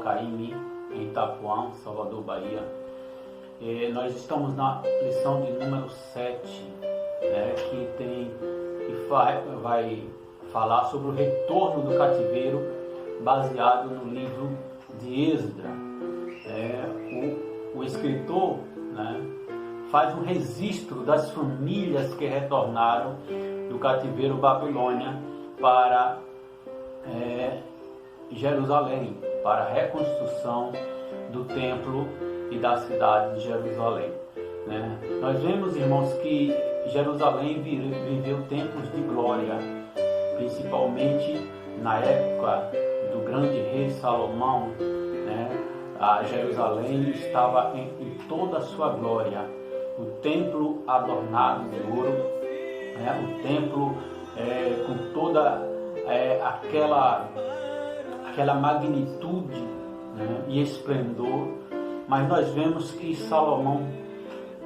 Caymmi, em Itapuã, Salvador, Bahia. Nós estamos na lição de número 7, que vai falar sobre o retorno do cativeiro, baseado no livro de Esdras. O escritor faz um registro das famílias que retornaram do cativeiro Babilônia para Jerusalém, para a reconstrução do templo e da cidade de Jerusalém. Nós vemos, irmãos, que Jerusalém viveu tempos de glória, principalmente na época do grande rei Salomão. A Jerusalém estava em toda a sua glória, o templo adornado de ouro, o templo com toda aquela magnitude e esplendor. Mas nós vemos que Salomão,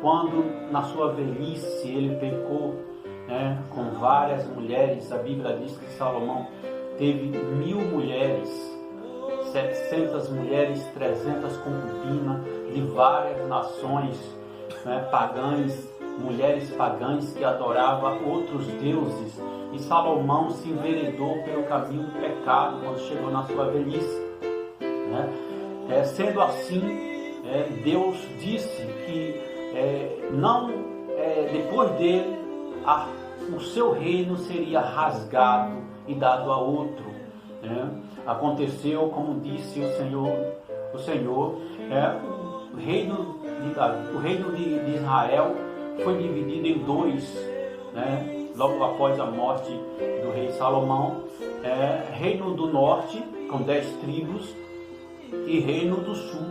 quando na sua velhice ele pecou com várias mulheres, a Bíblia diz que Salomão teve 1000 mulheres, 700 mulheres, 300 concubinas de várias nações pagãs, mulheres pagãs que adoravam outros deuses. E Salomão se enveredou pelo caminho do pecado quando chegou na sua velhice. Sendo assim, Deus disse que depois dele o seu reino seria rasgado e dado a outro. Aconteceu, como disse o Senhor, o reino de Israel foi dividido em dois, logo após a morte do rei Salomão. Reino do norte com 10 tribos e reino do sul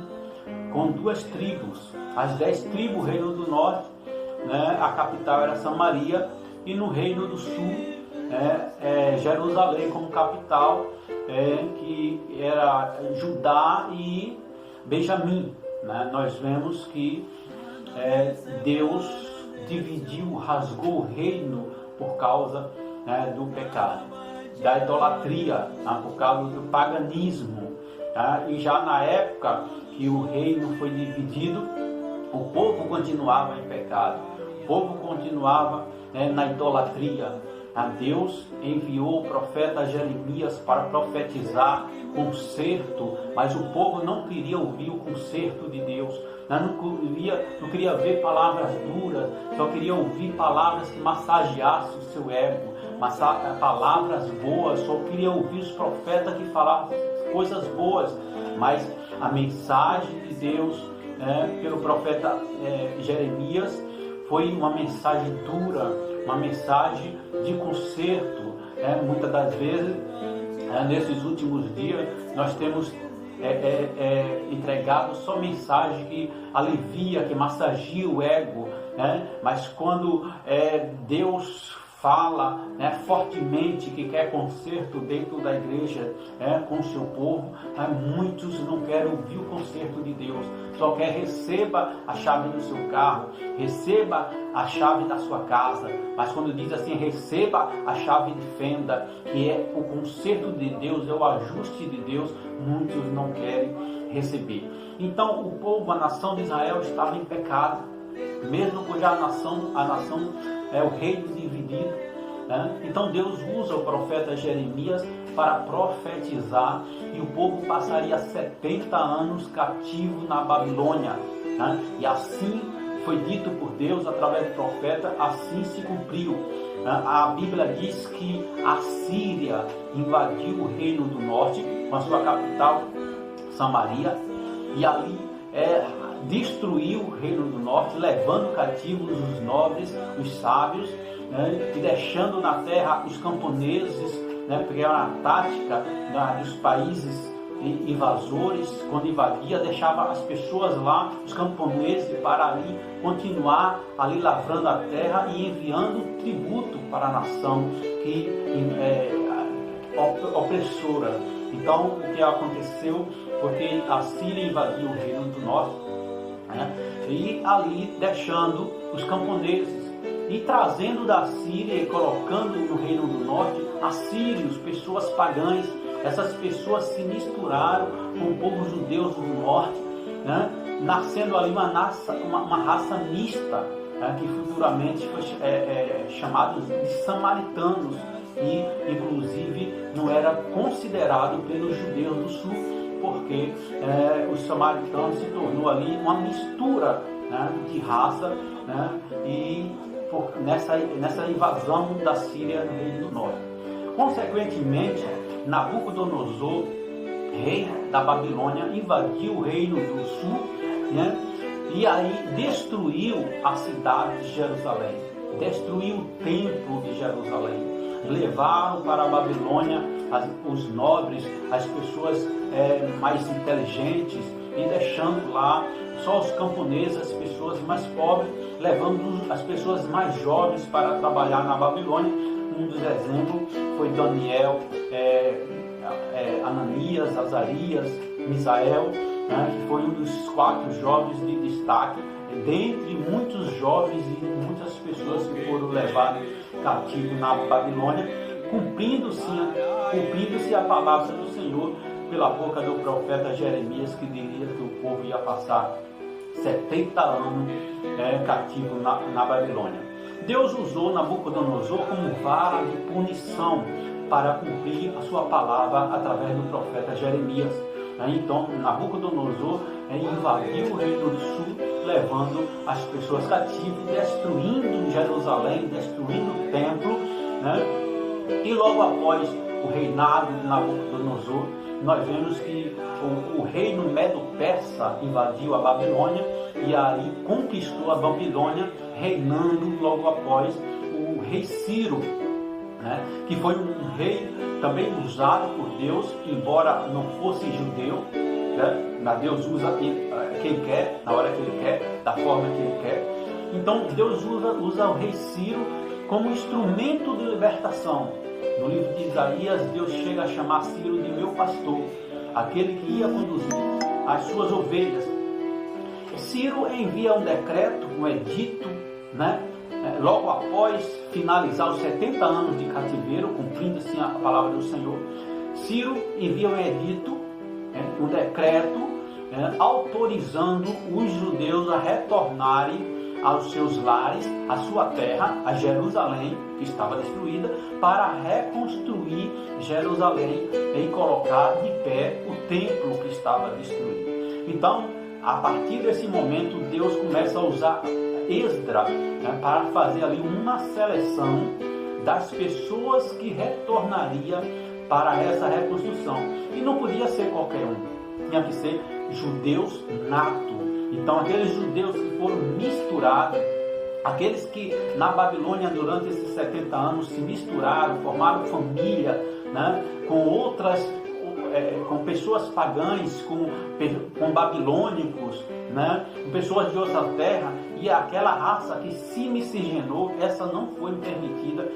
com 2 tribos. As 10 tribos, reino do norte, a capital era Samaria, e no reino do sul Jerusalém como capital, que era Judá e Benjamim. Nós vemos que Deus dividiu, rasgou o reino por causa do pecado, da idolatria, por causa do paganismo. E já na época que o reino foi dividido, o povo continuava em pecado, o povo continuava na idolatria. Deus enviou o profeta Jeremias para profetizar conserto, mas o povo não queria ouvir o conserto de Deus, não queria ver palavras duras, só queria ouvir palavras que massageassem o seu ego, palavras boas, só queria ouvir os profetas que falavam coisas boas. Mas a mensagem de Deus pelo profeta Jeremias foi uma mensagem dura, uma mensagem de conserto. Muitas das vezes, nesses últimos dias, nós temos entregado só mensagem que alivia, que massageia o ego, mas quando Deus fala fortemente que quer conserto dentro da igreja com o seu povo, muitos não querem ouvir o conserto de Deus, só quer receba a chave do seu carro, receba a chave da sua casa. Mas quando diz assim, receba a chave de fenda, que é o conserto de Deus, é o ajuste de Deus, muitos não querem receber. Então o povo, a nação de Israel, estava em pecado, mesmo com já a nação o reino dividido. Então Deus usa o profeta Jeremias para profetizar, e o povo passaria 70 anos cativo na Babilônia. E assim foi dito por Deus através do profeta, assim se cumpriu. A Bíblia diz que a Síria invadiu o reino do norte com a sua capital Samaria, e ali destruiu o reino do norte, levando cativos os nobres, os sábios, e deixando na terra os camponeses, porque era uma tática dos países invasores. Quando invadia, deixava as pessoas lá, os camponeses, para ali continuar ali lavrando a terra e enviando tributo para a nação que opressora. Então o que aconteceu? Porque a Síria invadiu o reino do norte, e ali deixando os camponeses, e trazendo da Síria e colocando no reino do norte assírios, pessoas pagãs, essas pessoas se misturaram com o povo judeu do norte, né? Nascendo ali uma raça mista, né? Que futuramente foi chamado de samaritanos, e inclusive não era considerado pelos judeus do sul, porque os samaritanos se tornou ali uma mistura, né, de raça, né, e nessa invasão da Síria no Reino do Norte. Consequentemente, Nabucodonosor, rei da Babilônia, invadiu o Reino do Sul, né, e aí destruiu a cidade de Jerusalém, destruiu o templo de Jerusalém. Levaram para a Babilônia os nobres, as pessoas mais inteligentes, e deixando lá só os camponeses, as pessoas mais pobres, levando as pessoas mais jovens para trabalhar na Babilônia. Um dos exemplos foi Daniel, Ananias, Azarias, Misael, né, que foi um dos 4 jovens de destaque, dentre muitos jovens e muitas pessoas que foram levadas cativo na Babilônia, cumprindo-se a palavra do Senhor pela boca do profeta Jeremias, que diria que o povo ia passar 70 anos cativo na Babilônia. Deus usou Nabucodonosor como vara de punição para cumprir a sua palavra através do profeta Jeremias. Então, Nabucodonosor invadiu o Reino do Sul, levando as pessoas cativas, destruindo Jerusalém, destruindo o templo, né? E logo após o reinado de Nabucodonosor, nós vemos que o reino Medo-Persa invadiu a Babilônia e aí conquistou a Babilônia, reinando logo após o rei Ciro, né? Que foi um rei também usado por Deus, embora não fosse judeu, né? Mas Deus usa quem quer, na hora que Ele quer, da forma que Ele quer. Então Deus usa o rei Ciro como instrumento de libertação. No livro de Isaías, Deus chega a chamar Ciro de meu pastor, aquele que ia conduzir as suas ovelhas. Ciro envia um decreto, um edito, né? Logo após finalizar os 70 anos de cativeiro, cumprindo-se a palavra do Senhor, Ciro envia um edito, um decreto, autorizando os judeus a retornarem aos seus lares, à sua terra, a Jerusalém, que estava destruída, para reconstruir Jerusalém e colocar de pé o templo que estava destruído. Então, a partir desse momento, Deus começa a usar Esdra, para fazer ali uma seleção das pessoas que retornariam para essa reconstrução. E não podia ser qualquer um, tinha que ser judeus natos. Então aqueles judeus que foram misturados, aqueles que na Babilônia durante esses 70 anos se misturaram, formaram família, né, com outras, com pessoas pagãs, com babilônicos, né, com pessoas de outra terra, e aquela raça que se miscigenou, essa não foi permitida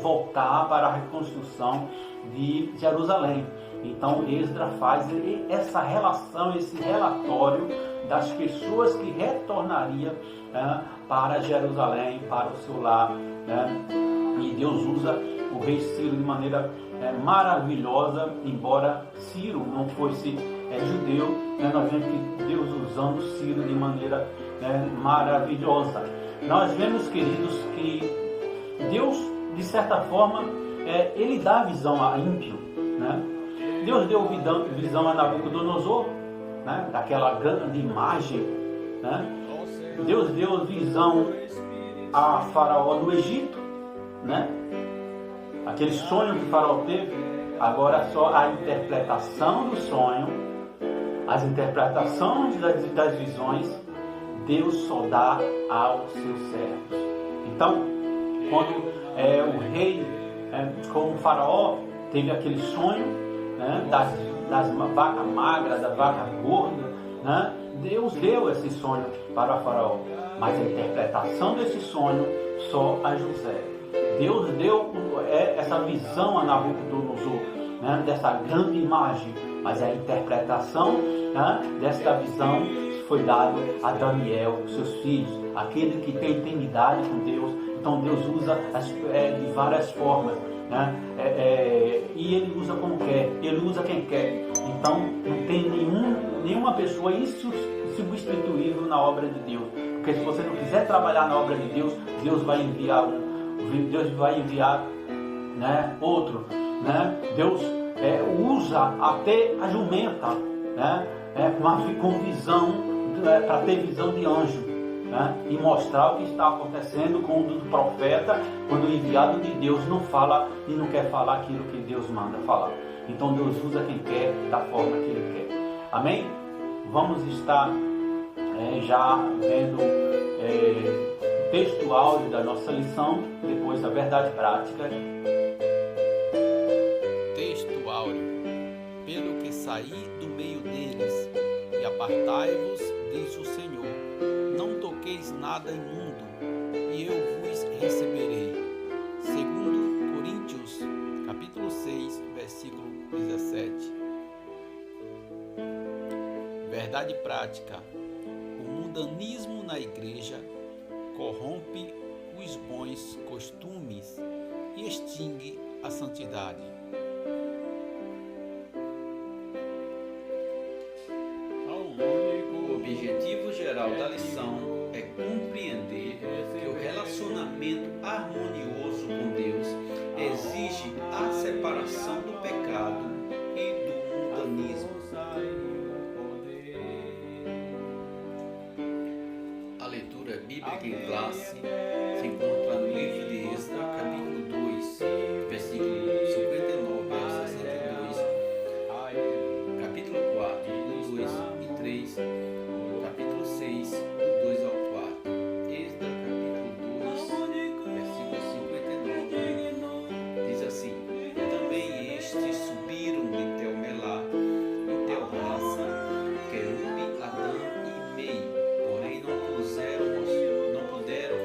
voltar para a reconstrução de Jerusalém. Então Esdra faz essa relação, esse relatório das pessoas que retornariam para Jerusalém, para o seu lar, e Deus usa o rei Ciro de maneira maravilhosa, embora Ciro não fosse judeu, nós vemos que Deus usando Ciro de maneira maravilhosa. Nós vemos, queridos, que Deus, de certa forma, Ele dá visão a ímpio, né? Deus deu visão a Nabucodonosor, né? Daquela grande imagem, né? Deus deu visão a Faraó do Egito, né? Aquele sonho que Faraó teve, agora só a interpretação do sonho, as interpretações das visões, Deus só dá aos seus servos. Então, quando o rei, como Faraó, teve aquele sonho, né, das vacas magras, da vaca gorda, né, Deus deu esse sonho para Faraó, mas a interpretação desse sonho só a José. Deus deu essa visão a Nabucodonosor, né, dessa grande imagem, mas a interpretação, né, desta visão foi dado a Daniel, seus filhos, aquele que tem intimidade com Deus. Então Deus usa de várias formas, né? E Ele usa como quer, Ele usa quem quer. Então não tem nenhuma pessoa insubstituível na obra de Deus. Porque se você não quiser trabalhar na obra de Deus, Deus vai enviar né, outro. Né? Deus usa até a jumenta, né? Com visão, para ter visão de anjo, né? E mostrar o que está acontecendo com o profeta, quando o enviado de Deus não fala e não quer falar aquilo que Deus manda falar. Então Deus usa quem quer, da forma que Ele quer. Amém? Vamos estar já vendo o texto áudio da nossa lição, depois a verdade prática. Texto áureo. Pelo que saí do meio deles, e apartai-vos, diz o Senhor, não toqueis nada imundo, e eu vos receberei. Segundo Coríntios, capítulo 6, versículo 17. Verdade prática. O mundanismo na igreja corrompe os bons costumes e extingue a santidade. O objetivo geral da lição é compreender que o relacionamento harmonioso com Deus exige a separação do pecado e do mundanismo. A leitura bíblica em classe se encontra no livro de Esdras, capítulo 2, versículo 59 a 62, capítulo 4, do 2 e 3, capítulo 6, do 2 ao 4. Esdras, capítulo 2, versículo 59, diz assim: também estes subiram de Tel-Melá e Tel-Harsa, Querube, Adã e Mei, porém não puderam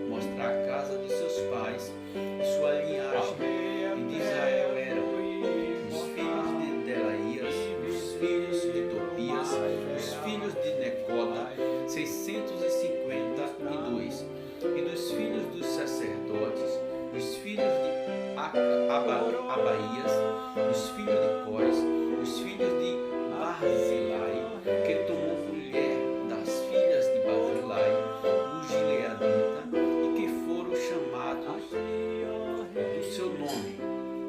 mostrar a casa de seus pais e sua linhagem. E de Israel eram os filhos de Delaías, os filhos de Tobias, os filhos de Necoda, 652, e dos filhos dos sacerdotes, os filhos de Abaías, os filhos de Cores, os filhos de Barzilai, que tomou mulher das filhas de Barzilai, o gileadita, e que foram chamados do seu nome.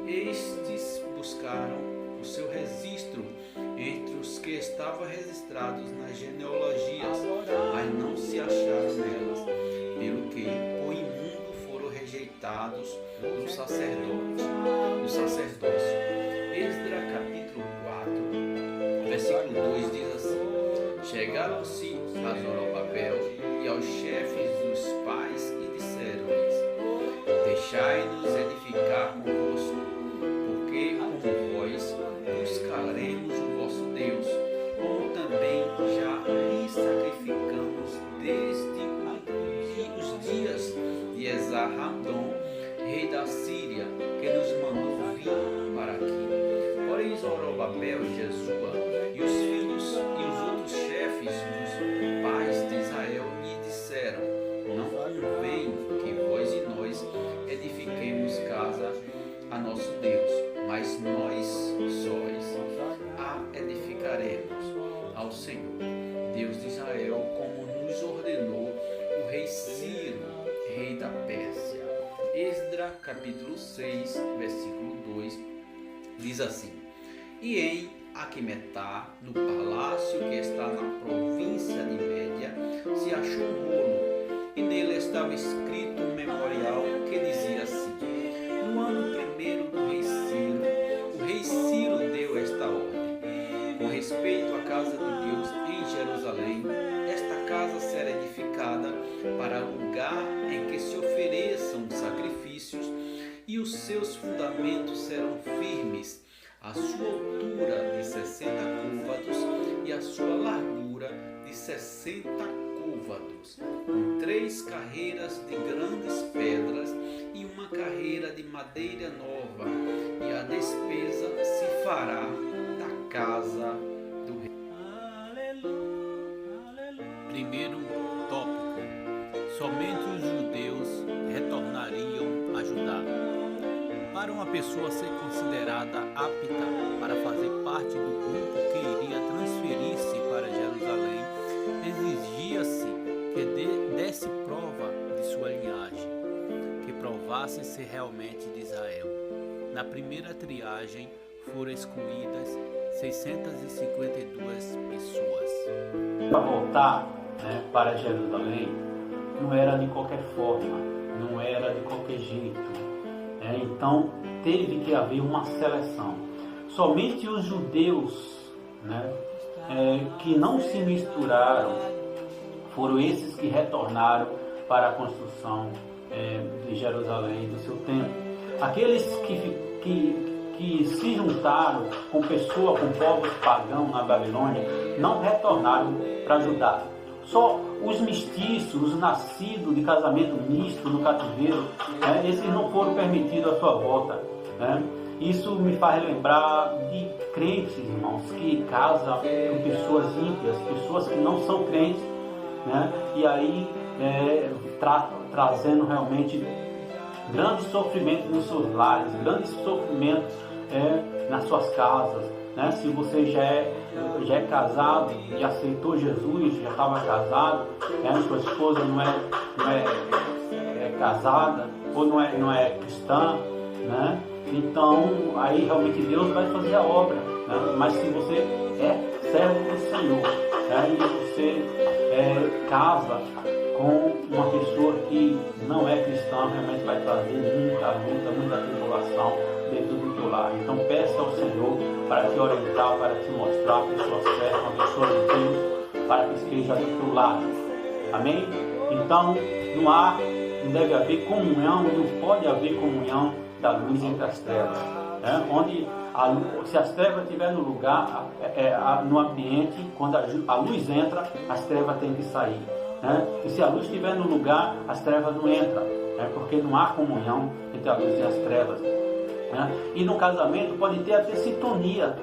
Estes buscaram o seu registro entre os que estavam registrados nas genealogias, mas não se acharam nelas, pelo que por imundo foram rejeitados do sacerdócio. Esdras capítulo 4, versículo 2 diz assim: chegaram-se a Zorobabel e aos chefes dos pais e disseram-lhes: deixai-nos edificar convosco, porque com vós buscaremos o vosso Deus, como também já lhe sacrificamos desde os dias de Esarhadon, rei da Síria, que nos mandou vir para aqui. Porém Zorobabel e Jesua e os filhos e os outros chefes dos pais de Israel lhe disseram: não convém que vós e nós edifiquemos casa a nosso Deus, mas nós sóis a edificaremos ao Senhor, Deus de Israel, como nos ordenou o rei Ciro, rei da Pérsia. Esdras capítulo 6, versículo 2 diz assim: e em Aquimetá, no palácio que está na província de Média, se achou um rolo, e nele estava escrito um memorial que dizia assim: no ano primeiro do rei Ciro, o rei Ciro deu esta ordem: com respeito à casa de Deus em Jerusalém, esta casa será edificada para lugar em que se ofereçam sacrifícios, e os seus fundamentos serão firmes, a sua altura de 60 côvados e a sua largura de 60 côvados, com 3 carreiras de grandes pedras e uma carreira de madeira nova, e a despesa se fará da casa do rei. uma pessoa a ser considerada apta para fazer parte do grupo que iria transferir-se para Jerusalém, exigia-se que desse prova de sua linhagem, que provasse ser realmente de Israel. Na primeira triagem foram excluídas 652 pessoas. Para voltar, para Jerusalém, não era de qualquer forma, não era de qualquer jeito. Então teve que haver uma seleção. Somente os judeus, que não se misturaram, foram esses que retornaram para a construção de Jerusalém, do seu templo. Aqueles que se juntaram com povos pagãos na Babilônia, não retornaram para Judá. Só os mestiços, os nascidos de casamento misto no cativeiro, esses não foram permitidos à sua volta. Isso me faz lembrar de crentes, irmãos, que casam com pessoas ímpias, pessoas que não são crentes, e aí trazendo realmente grandes sofrimentos nos seus lares, grandes sofrimentos nas suas casas. Se você já é casado e aceitou Jesus, já estava casado, sua esposa não é casada ou não é cristã, então aí realmente Deus vai fazer a obra. Mas se você é servo do Senhor, e você casa com uma pessoa que não é cristã, realmente vai trazer muita luta, muita tribulação dentro do teu lar. Então peça ao Senhor para te orientar, para te mostrar a pessoa certa, uma pessoa de Deus, para que esteja do teu lado. Amém? Então não deve haver comunhão, não pode haver comunhão da luz entre as trevas. Se as trevas estiverem no lugar, no ambiente, quando a luz entra, as trevas têm que sair. E se a luz estiver no lugar, as trevas não entram, porque não há comunhão entre a luz e as trevas. E no casamento pode ter até sintonia,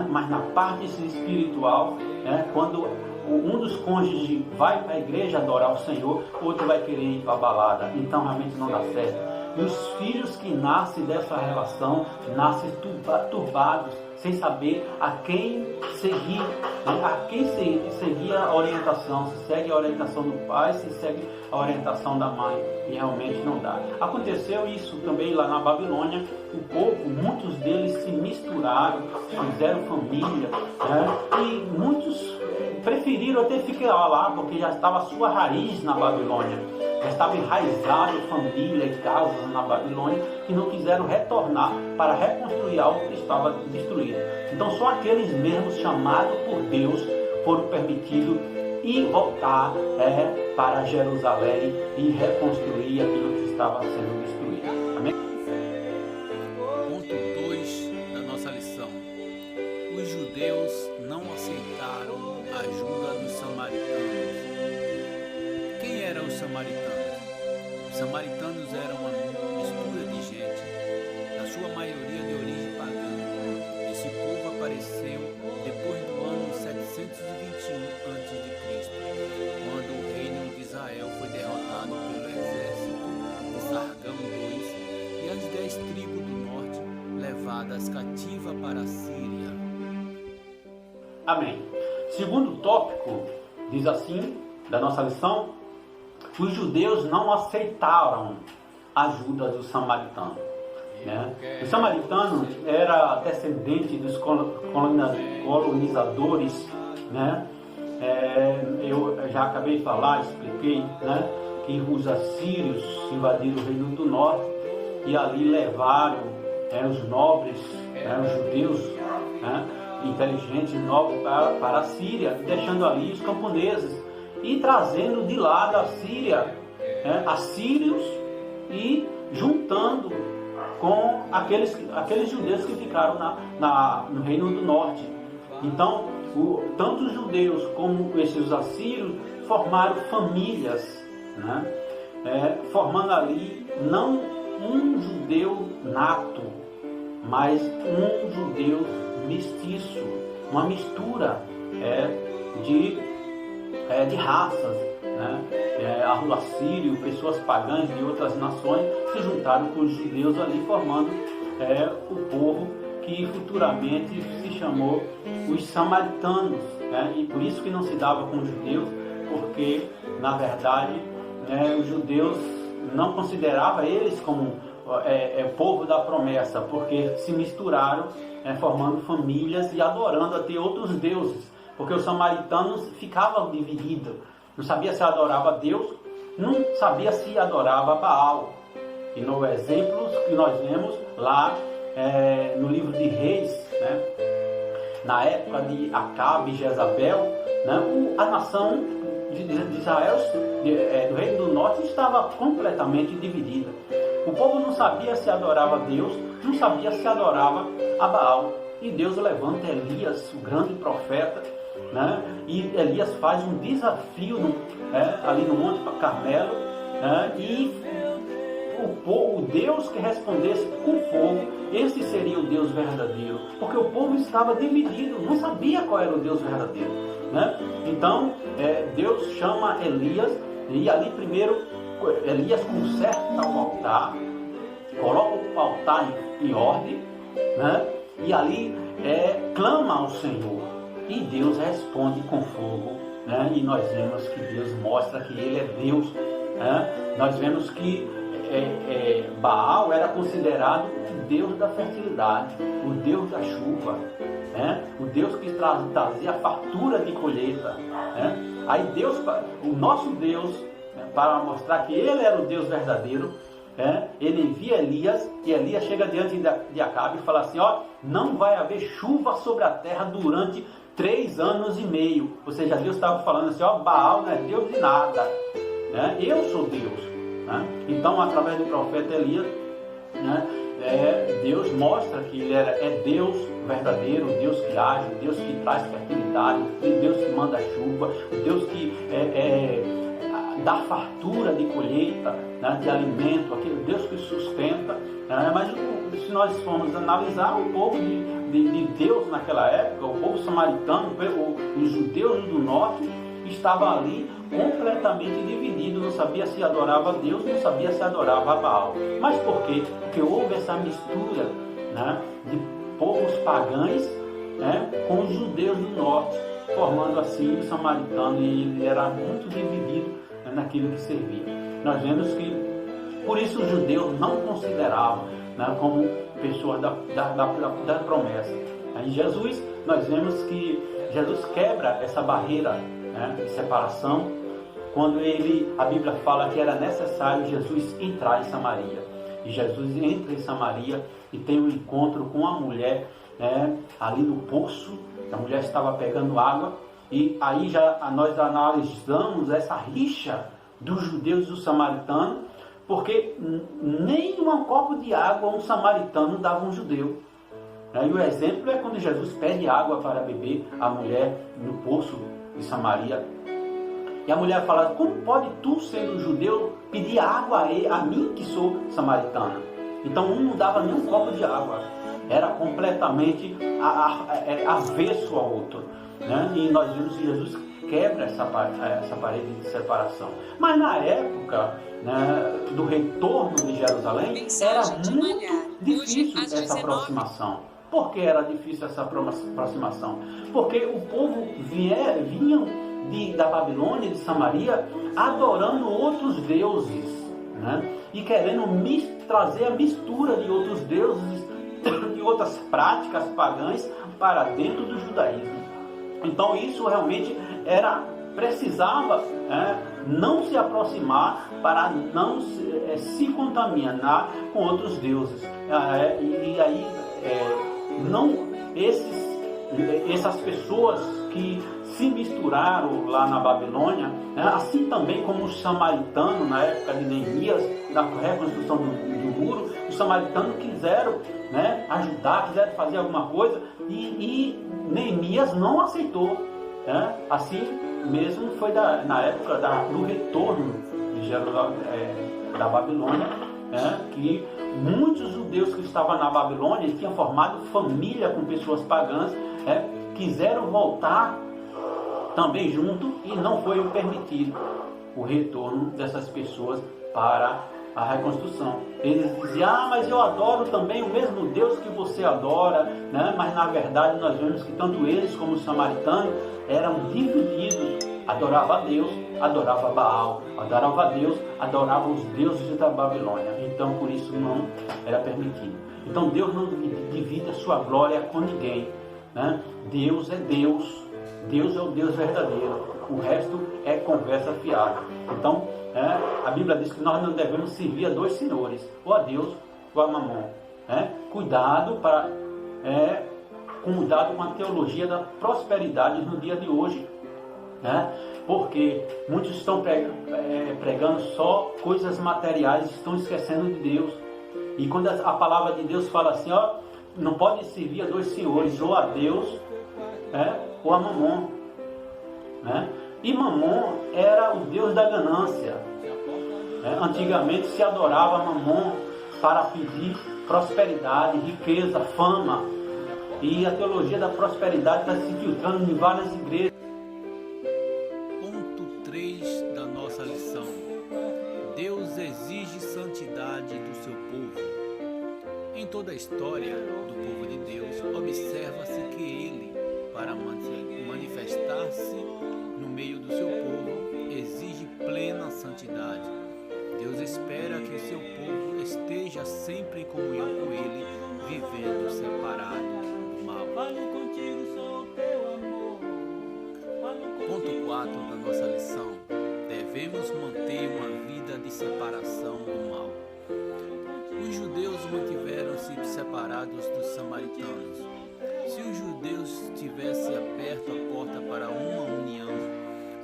mas na parte espiritual, quando um dos cônjuges vai para a igreja adorar o Senhor, o outro vai querer ir para a balada, então realmente não dá certo. E os filhos que nascem dessa relação nascem turbados, sem saber a quem seguir, a quem seguir a orientação, se segue a orientação do pai, se segue a orientação da mãe, e realmente não dá. Aconteceu isso também lá na Babilônia, o povo, muitos deles se misturaram, fizeram família, e muitos preferiram até ficar lá, porque já estava a sua raiz na Babilônia, já estava enraizado família e casas na Babilônia, que não quiseram retornar para reconstruir algo que estava destruído. Então só aqueles mesmos chamados por Deus foram permitidos ir voltar para Jerusalém e reconstruir aquilo que estava sendo destruído. Amém? Ponto 2 da nossa lição. Os judeus não aceitaram a ajuda dos samaritanos. Quem eram os samaritanos? Os samaritanos eram uma mistura de gente, na sua maioria de origem pagã. Esse povo apareceu depois do ano 721 a.C., quando o reino de Israel foi derrotado pelo exército de Sargão II e as 10 tribos do norte levadas cativas para a Síria. Amém. Segundo tópico, diz assim, da nossa lição: os judeus não aceitaram a ajuda dos samaritanos. Os samaritanos eram descendentes dos colonizadores. Eu já acabei de falar, expliquei, que os assírios invadiram o Reino do Norte e ali levaram os nobres, os judeus, inteligentes, nobres para a Síria, deixando ali os camponeses e trazendo de lá da Síria assírios e juntando com aqueles judeus que ficaram no Reino do Norte. Então, tanto os judeus como esses assírios formaram famílias, formando ali não um judeu nato, mas um judeu mestiço, uma mistura de raças. Assírio, pessoas pagãs de outras nações se juntaram com os judeus ali, formando o povo que futuramente se chamou os samaritanos, né? E por isso que não se dava com os judeus, porque na verdade os judeus não consideravam eles como povo da promessa, porque se misturaram, formando famílias e adorando até outros deuses, porque os samaritanos ficavam divididos, não sabia se adorava a Deus, não sabia se adorava Baal. E no exemplo que nós vemos lá no livro de Reis, né, na época de Acabe e Jezabel, né, a nação de Israel, do Reino do Norte, estava completamente dividida. O povo não sabia se adorava a Deus, não sabia se adorava a Baal. E Deus levanta Elias, o grande profeta, né, e Elias faz um desafio ali no Monte Carmelo, e o Deus que respondesse com fogo, esse seria o Deus verdadeiro, porque o povo estava dividido, não sabia qual era o Deus verdadeiro, né? Então Deus chama Elias, e ali primeiro Elias conserta o altar, coloca o altar em ordem, né? E ali clama ao Senhor, e Deus responde com fogo, né? E nós vemos que Deus mostra que Ele é Deus, né? Nós vemos que Baal era considerado o Deus da fertilidade, o Deus da chuva, né? O Deus que trazia fartura de colheita, né? Aí Deus, o nosso Deus, para mostrar que Ele era o Deus verdadeiro, Ele envia Elias, e Elias chega diante de Acabe e fala assim: não vai haver chuva sobre a terra durante 3 anos e meio. Ou seja, Deus estava falando assim: Baal não é Deus de nada, né? Eu sou Deus. Então, através do profeta Elias, Deus mostra que Ele é Deus verdadeiro, o Deus que age, o Deus que traz fertilidade, o Deus que manda chuva, o Deus que dá fartura de colheita, né, de alimento, aquele Deus que sustenta. Mas se nós formos analisar o povo de Deus naquela época, o povo samaritano, os judeus do norte, estavam ali completamente dividido, não sabia se adorava a Deus, não sabia se adorava a Baal. Mas por quê? Porque houve essa mistura, né, de povos pagãos, né, com os judeus do norte, formando assim o samaritano, e ele era muito dividido, né, naquilo que servia. Nós vemos que, por isso, os judeus não consideravam, né, como pessoas da promessa. Em Jesus, nós vemos que Jesus quebra essa barreira, né, de separação, quando a Bíblia fala que era necessário Jesus entrar em Samaria. E Jesus entra em Samaria e tem um encontro com uma mulher, ali no poço. A mulher estava pegando água, e aí nós analisamos essa rixa dos judeus e dos samaritanos, porque nem um copo de água um samaritano dava um judeu. E o exemplo é quando Jesus pede água para beber a mulher no poço de Samaria. E a mulher fala: como pode tu, sendo judeu, pedir água a mim que sou samaritana? Então um não dava nem um copo de água, era completamente avesso ao outro, né? E nós vimos que Jesus quebra essa parede de separação. Mas na época, né, do retorno de Jerusalém, era muito difícil essa aproximação. Por que era difícil essa aproximação? Porque o povo vinham da Babilônia, de Samaria, adorando outros deuses, né? E querendo trazer a mistura de outros deuses, de outras práticas pagãs para dentro do judaísmo. Então isso realmente precisava não se aproximar para não se contaminar com outros deuses. E aí essas pessoas que se misturaram lá na Babilônia, assim também como os samaritanos na época de Neemias, na reconstrução do muro, os samaritanos quiseram, né, ajudar, quiseram fazer alguma coisa, e Neemias não aceitou. Assim mesmo foi na época do retorno de da Babilônia, que muitos judeus que estavam na Babilônia e tinham formado família com pessoas pagãs, quiseram voltar também junto, e não foi permitido o retorno dessas pessoas para a reconstrução. Eles diziam, mas eu adoro também o mesmo Deus que você adora, né? Mas na verdade nós vemos que tanto eles como os samaritanos eram divididos. Adorava a Deus, adorava Baal, adorava a Deus, adorava os deuses da Babilônia. Então por isso não era permitido. Então Deus não divide a sua glória com ninguém, né? Deus é Deus. Deus é o Deus verdadeiro. O resto é conversa fiada. Então, a Bíblia diz que nós não devemos servir a dois senhores, ou a Deus ou a Mamon. Cuidado com a teologia da prosperidade no dia de hoje. Porque muitos estão pregando só coisas materiais, estão esquecendo de Deus. E quando a palavra de Deus fala assim, não pode servir a dois senhores, ou a Deus ou a Mamon. E Mamon era o deus da ganância. Antigamente se adorava Mamon para pedir prosperidade, riqueza, fama. E a teologia da prosperidade está se filtrando em várias igrejas. Ponto 3 da nossa lição. Deus exige santidade do seu povo. Em toda a história do povo de Deus, observa-se que ele, para manifestar-se no meio do seu povo, exige plena santidade. Deus espera que o seu povo esteja sempre em comunhão com ele, vivendo separado do mal. Ponto 4 da nossa lição. Devemos manter uma vida de separação do mal. Os judeus mantiveram-se separados dos samaritanos. Se os judeus tivessem aberto a porta para uma união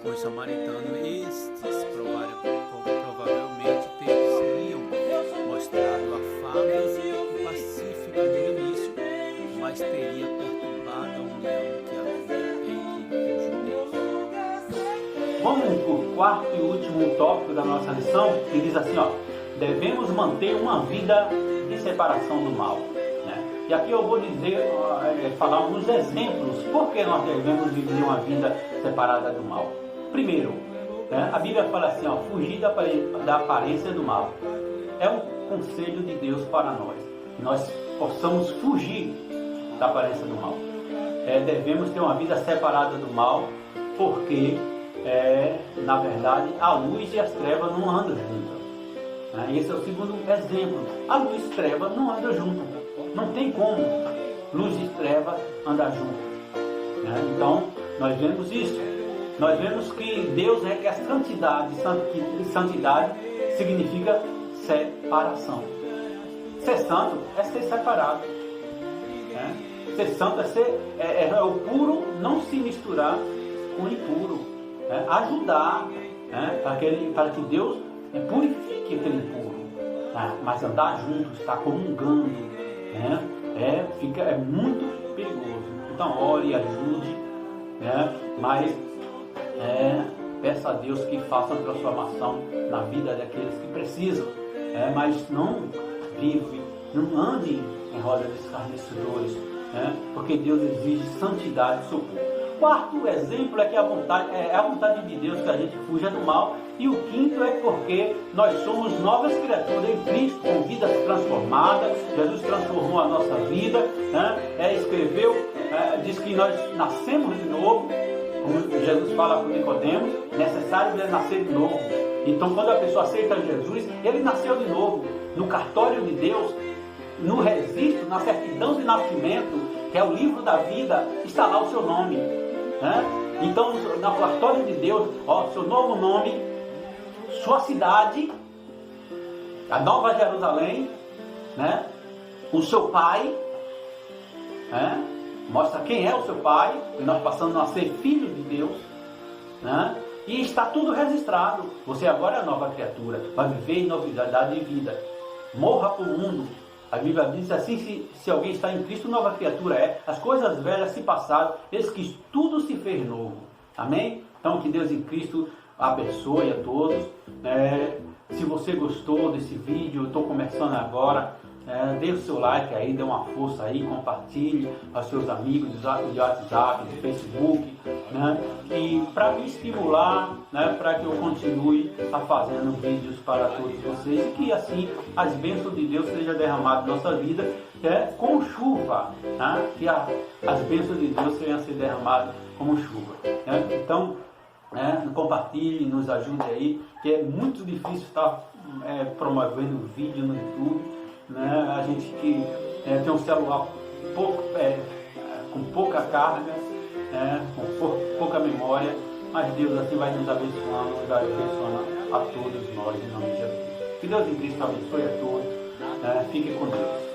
com os samaritanos, estes provavelmente teriam mostrado afável e pacífico no início, mas teria perturbado a união que havia entre os judeus. Vamos para o quarto e último tópico da nossa lição, que diz assim, devemos manter uma vida de separação do mal. E aqui eu vou falar alguns exemplos por que nós devemos viver uma vida separada do mal. Primeiro, a Bíblia fala assim, fugir da aparência do mal. É um conselho de Deus para nós, que nós possamos fugir da aparência do mal. Devemos ter uma vida separada do mal, porque, na verdade, a luz e as trevas não andam juntas. Esse é o segundo exemplo. A luz e a treva não andam juntas. Não tem como luz e treva andar juntos. Então, nós vemos isso. Nós vemos que Deus requer santidade. Santidade significa separação. Ser santo é ser separado. Ser santo é o puro não se misturar com o impuro. Ajudar para que Deus purifique aquele impuro. Mas andar junto, estar comungando, é muito perigoso. Então ore, ajude, mas peça a Deus que faça uma transformação na vida daqueles que precisam, mas não ande em roda de escarnecedores, porque Deus exige santidade do seu povo. Quarto exemplo é que a vontade de Deus que a gente fuja do mal. E o quinto é porque nós somos novas criaturas em Cristo, com vidas transformadas. Jesus transformou a nossa vida, diz que nós nascemos de novo, como Jesus fala para Nicodemos, necessário é nascer de novo. Então quando a pessoa aceita Jesus, ele nasceu de novo. No cartório de Deus, no registro, na certidão de nascimento, que é o livro da vida, está lá o seu nome. Então, no cartório de Deus, seu novo nome, sua cidade, a Nova Jerusalém, o seu pai, mostra quem é o seu pai, e nós passamos a ser filhos de Deus, e está tudo registrado. Você agora é nova criatura, vai viver em novidade de vida. Morra para o mundo. A Bíblia diz assim, se alguém está em Cristo, nova criatura é. As coisas velhas se passaram, eis que tudo se fez novo. Amém? Então que Deus em Cristo abençoe a todos. Se você gostou desse vídeo, eu estou começando agora, Dê o seu like aí, dê uma força aí, compartilhe aos seus amigos de WhatsApp, de Facebook, né? E para me estimular, né, para que eu continue fazendo vídeos para todos vocês e que assim as bênçãos de Deus sejam derramadas na nossa vida, com chuva, né? Que as bênçãos de Deus sejam ser derramadas como chuva, né? Então, compartilhe, nos ajude aí, que é muito difícil estar promovendo vídeo no YouTube, né? A gente que tem um celular com pouca carga, com pouca memória, mas Deus assim vai nos abençoando, vai abençoando a todos nós em nome de Jesus. Que Deus em Cristo abençoe a todos, fique com Deus.